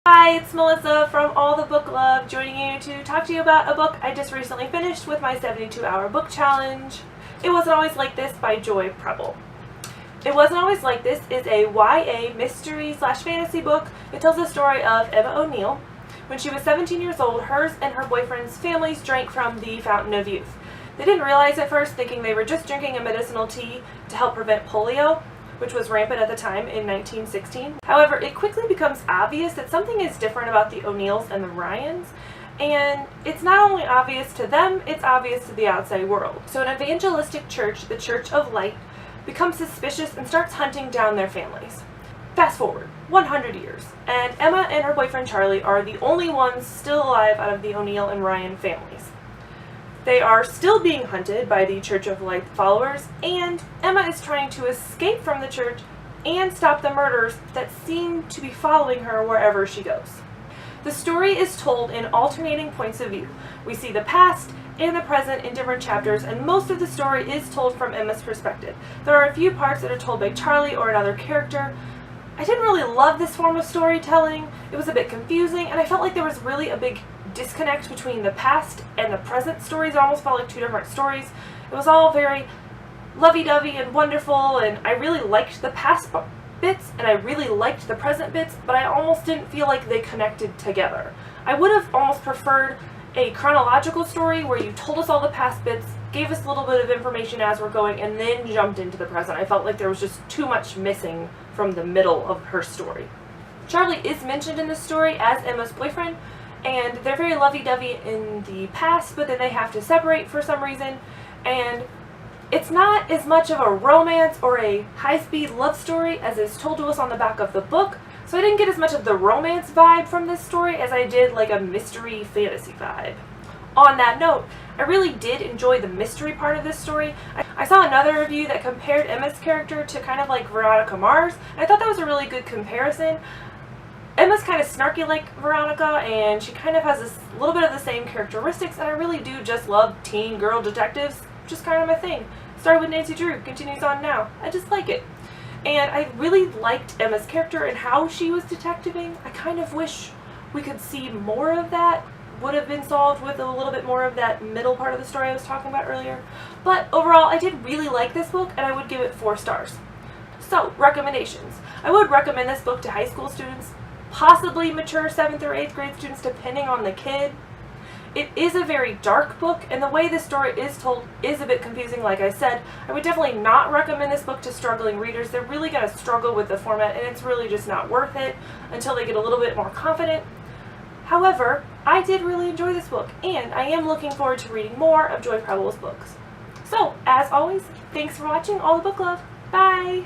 Hi, it's Melissa from All the Book Love, joining you to talk to you about a book I just recently finished with my 72-hour book challenge. It Wasn't Always Like This by Preble. It Wasn't Always Like This is a YA mystery/fantasy book. It tells the story of Emma O'Neill. When she was 17 years old, hers and her boyfriend's families drank from the Fountain of Youth. They didn't realize at first, thinking they were just drinking a medicinal tea to help prevent polio, which was rampant at the time in 1916. However, it quickly becomes obvious that something is different about the O'Neills and the Ryans, and it's not only obvious to them, it's obvious to the outside world. So an evangelistic church, the Church of Light, becomes suspicious and starts hunting down their families. Fast forward 100 years, and Emma and her boyfriend Charlie are the only ones still alive out of the O'Neill and Ryan families. They are still being hunted by the Church of Light followers, and Emma is trying to escape from the church and stop the murders that seem to be following her wherever she goes. The story is told in alternating points of view. We see the past and the present in different chapters, and most of the story is told from Emma's perspective. There are a few parts that are told by Charlie or another character. I didn't really love this form of storytelling. It was a bit confusing, and I felt like there was really a big disconnect between the past and the present stories. It almost felt like two different stories. It was all very lovey-dovey and wonderful, and I really liked the past bits and I really liked the present bits, but I almost didn't feel like they connected together. I would have almost preferred a chronological story where you told us all the past bits, gave us a little bit of information as we're going, and then jumped into the present. I felt like there was just too much missing from the middle of her story. Charlie is mentioned in the story as Emma's boyfriend, and they're very lovey-dovey in the past, but then they have to separate for some reason, and it's not as much of a romance or a high-speed love story as is told to us on the back of the book, so I didn't get as much of the romance vibe from this story as I did like a mystery fantasy vibe. On that note, I really did enjoy the mystery part of this story. I saw another review that compared Emma's character to kind of like Veronica Mars, and I thought that was a really good comparison. Emma's kind of snarky like Veronica, and she kind of has a little bit of the same characteristics, and I really do just love teen girl detectives, just kind of my thing. Started with Nancy Drew, continues on now. I just like it. And I really liked Emma's character and how she was detectiving. I kind of wish we could see more of that. Would have been solved with a little bit more of that middle part of the story I was talking about earlier. But overall, I did really like this book, and I would give it 4 stars. So, recommendations. I would recommend this book to high school students, possibly mature 7th or 8th grade students depending on the kid. It is a very dark book, and the way this story is told is a bit confusing, like I said. I would definitely not recommend this book to struggling readers. They're really going to struggle with the format, and it's really just not worth it until they get a little bit more confident. However, I did really enjoy this book, and I am looking forward to reading more of Preble's books. So, as always, thanks for watching All the Book Love. Bye!